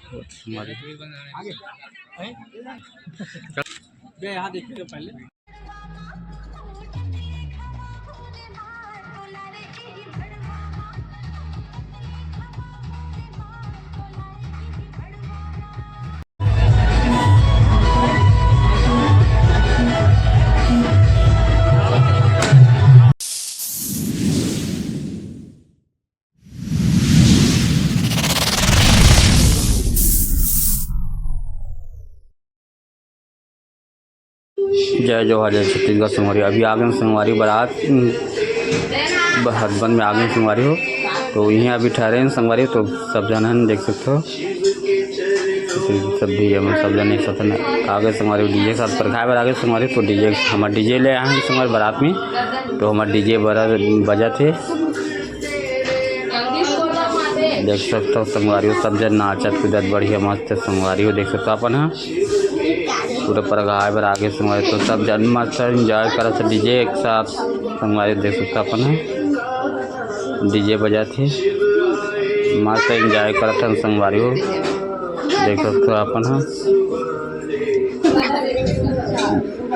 हमारे आगे यहाँ देखिए तो पहले जय जवाहर जय छत्तीसगढ़ संगवारी। अभी आ गए संगवारी बारात हसबंद में आ गए संगवारी हो, तो यहीं अभी ठहरे हैं संगवारी। तो सब जन देख सकते हो, सब भी हम सब जन एक साथ आ गए संगवारी। डीजे के साथ परखाए बार आ गए संगवारी। तो डीजे हमारे डीजे ले आए हैं संगवारी बारात में। तो हमारे डीजे बजा थे, देख सकते हो संगवारी। सब जन नाचत कूदत बढ़िया मस्त संगवारी हो, देख सकते हो अपन हाँ पूरा परगाए पर आगे संगवारी। तो सब जन मस्त इंजॉय करा था डीजे एक साथ संगवारी, देख सकते अपन है डीजे बजा थे मस्त इंजॉय करा था संगवारी हो, देख सकते हो अपन है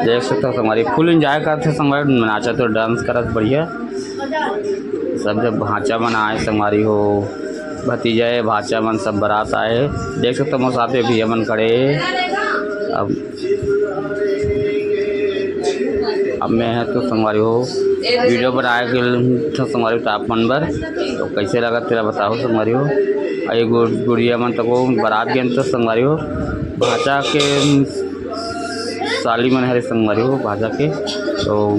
देख सकते हो संगवारी। फुल इंजॉय करते संगवारी, नाचा तो डांस करत बढ़िया। सब जब भांचा मन आए संगवारी हो, भतीजा है भाचा मन सब बारात आए, देख सकते हो मोर साथ में भैया मन खड़े। अब मैं है तो संगवारी हो वीडियो बनाए के संगवारी तो आप मन बर। तो कैसे लगा तेरा बताओ संगवारी हो। ये गुड़िया मन तक बारात गए तो संगवारी हो, भाचा के साली मन हरे संगवारी हो भाजा के। तो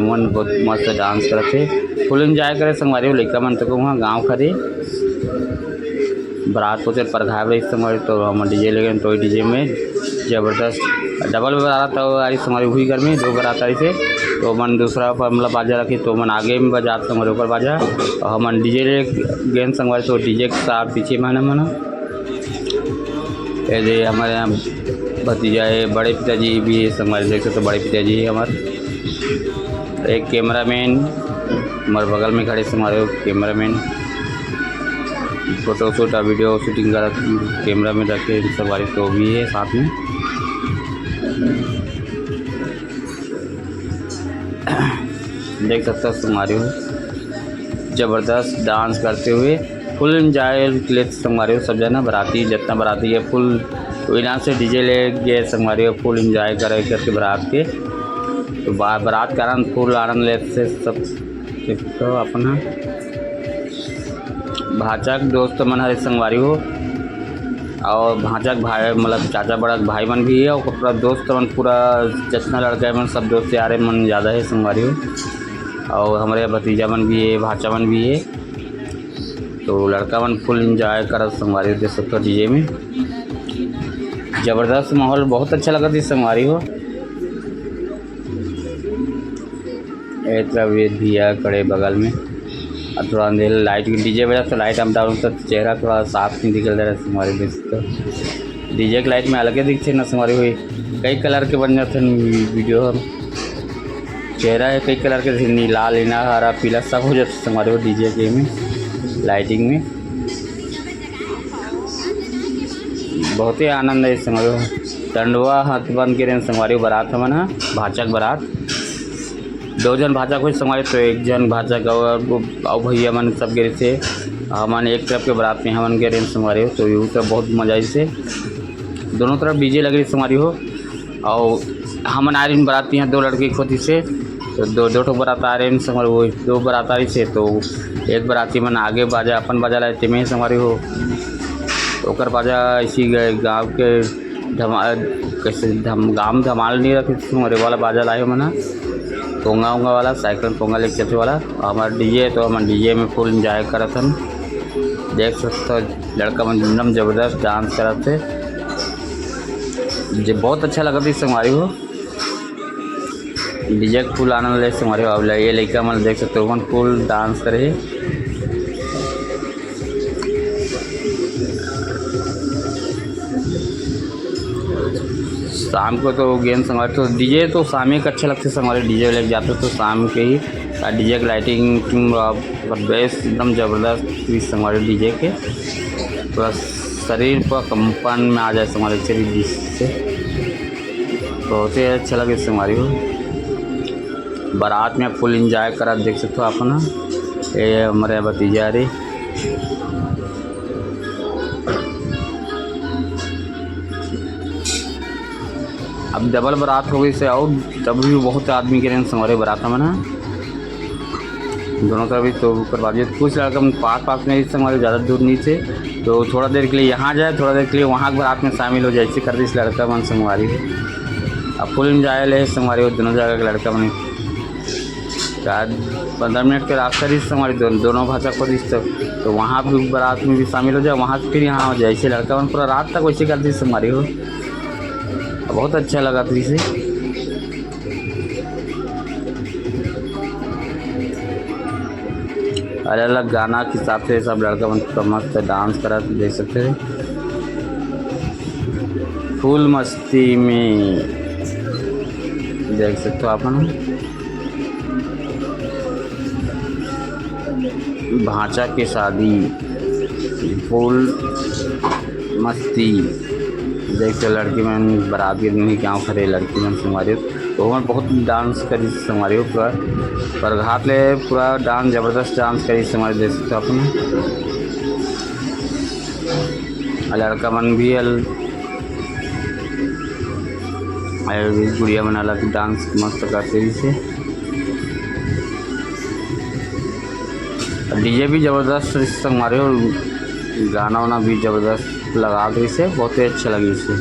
मन बहुत मस्त डांस करते, फुल इंजॉय करे संगवारी हो। लड़का मन तक वहाँ गाँव खड़े बारात को परखाए रही संगवारी। तो हम डीजे ले गए, तो डीजे में ज़बरदस्त डबल बारात आई संगवारी हुई घर में, 2 बारात आई थे। तो मन दूसरा पर मतलब बाजा रखी, तो मन आगे में बजा संगवारी ऊपर बाजा। और हम डीजे ले गए संगवारी। तो डीजे के साथ पीछे माना ये हमारे यहाँ भतीजा है, बड़े पिताजी भी संगवारी, देख सकते तो बड़े पिताजी है हमारे। एक कैमरामैन हमारे बगल में खड़े संगवारी, कैमरामैन फोटो शूट और वीडियो शूटिंग करा कैमरा में रखे संगवारी। तो भी है साथ में, देख सकते हो संगवारी हो ज़बरदस्त डांस करते हुए फुल इंजॉय ले संगवारी हो। सब जना बाराती जितना बाराती है फुल तो यहाँ से डीजे ले गए संगवारी हो, फुल इंजॉय करे करके बारात के। तो बारात का आनंद फुल आनंद लेते सब तो अपना भाचा के दोस्त मन हरे संगवारी हो। और भाचा के भाई मतलब चाचा बड़ा भाई मन भी है, और पूरा दोस्त मन पूरा जितना लड़का मन सब दोस्त यार मन ज़्यादा है संगवारी हो। और हमारे भतीजा मन भी है, भाचा मन भी है। तो लड़का मन फुल इंजॉय करा संगवारी, देख सकते हो डीजे में ज़बरदस्त माहौल बहुत अच्छा लगा थी संगवारी हो। भैया खड़े बगल में, और थोड़ा अंधेर लाइट डीजे बजा तो लाइट अप डाउन तो चेहरा थोड़ा साफ नहीं निकल रहा है संगवारी। देख सकते हो डीजे की लाइट में अलग ही दिखते ना संगवारी हुई, कई कलर के बन जाते वीडियो। हम चेहरा है कई कलर के, नीला लीला हरा पीला सब हो जाता संगवारी हो डीजे के में लाइटिंग में। बहुत ही आनंद है संगवारी हो। टंडवा हाथ बन के संगवारी बारात हमन है भाचा के बारात, 2 जन भाचा को संगवारी। तो 1 जन भाचा का और भैया मन सब गए थे। हमन एक तरफ के बारात में हमन गए संगवारी हो। तो यूँ सब बहुत मजा से दोनों तरफ डीजे लग रही संगवारी हो। और हमन आ रही बारात यहाँ 2 लड़के खोती से, तो 2 बारात आ रहे संगवारी हो, 2 बारात आ रही से। तो एक बाराती मन आगे बाजा अपन बाजा लाए थे में संगवारी हो। तो बाजा इसी गाँव के कैसे गाँव धमाल नहीं रखे संगवारी वाला बाजा लाए मना, पोंगा उंगा वाला साइकिल पोंगा लेके चलते वाला। हमारा डीजे तो हम डीजे में फुल इंजॉय करा था, देख सकते हो लड़का मन एकदम ज़बरदस्त डांस करा थे, मुझे बहुत अच्छा लगा थी संगवारी हो। डीजे का फुल आनंद ले संगवारी हो। अब ये लड़का मन देख सकते हो फुल डांस करे। शाम को तो गेम संगवारी, तो डीजे तो शाम ही अच्छा लगता है संगवारी। डीजे लेके जाते तो शाम के ही डीजे की लाइटिंग बेस एकदम ज़बरदस्त संगवारी डीजे के पूरा शरीर पर कंपन में आ जाए हमारे शरीर जिससे बहुत ही अच्छा लगे हमारी हो। बारात में फुल इंजॉय करा देख सकते हो आप ना। ये हमारे भतीजा रे अब डबल बारात हो गई से और तब भी बहुत आदमी के रहने हमारे बारात में ना दोनों तरफ भी तो करवा दिए। कुछ लड़का पास में हमारे ज़्यादा दूर नहीं थे तो थोड़ा देर के लिए यहाँ जाए थोड़ा देर के लिए वहाँ बारात में शामिल हो जाए ऐसे कर दी इस लड़का मन संगवारी हो। अब फुल इंजॉय ले संगवारी हो दोनों जगह के लड़का मन 15 मिनट के रास्ता रही हमारी दोनों भाषा को रिश्ते तो वहाँ भी बारात में भी शामिल हो जाए वहाँ से फिर यहाँ हो जाए ऐसे लड़का मन पूरा रात तक वैसे कर दी हमारी हो। बहुत अच्छा लगा था इसे। अलग अलग गाना के हिसाब से सब लड़का मन मस्त डांस करा देख सकते हैं फुल मस्ती में देख सकते हो आप भांचा की शादी फुल मस्ती देख सकते लड़की में बारात के नहीं गाँव खड़े लड़की में हमारे तो हम बहुत डांस करी हमारे पूरा पर घाट ले पूरा डांस ज़बरदस्त डांस करी हमारे देख सकते अपने लड़का मन भी गुड़िया बना लग डांस मस्त करते से डीजे भी ज़बरदस्त हमारे और गाना वाना भी ज़बरदस्त लगा दी से बहुत ही अच्छा लगी इसे।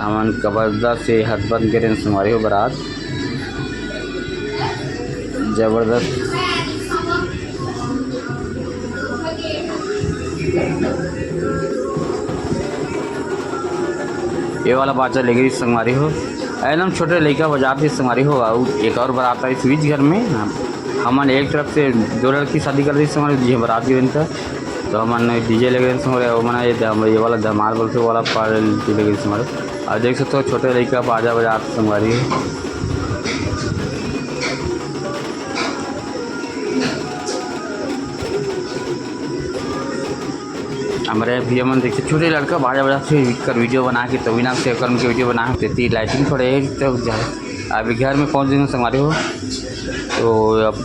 अमन कबरदा से हाथ बंद करें हमारे हो बारात ज़बरदस्त ये वाला बाजा ले गई संगवारी हो एकदम छोटे लड़का बजाते संगवारी हो। एक और बारात आई इस बीच घर में हमन एक तरफ से 2 लड़की शादी कर दी हमारे जी बारात के दिन था तो हमन डीजे लगे मैंने ये वाला धमाल बोलते वाला पार्टी लगी हमारे और देख सकते हो छोटे लड़का बाजा बजाते संगवारी हमारे भी हमन देखते छोटे लड़का बाजा बजाते कर वीडियो बना के तो बिना से कर्म के वीडियो बना के देती लाइटिंग थोड़े तो अभी घर में पहुँच देंगे हमारे हो तो अब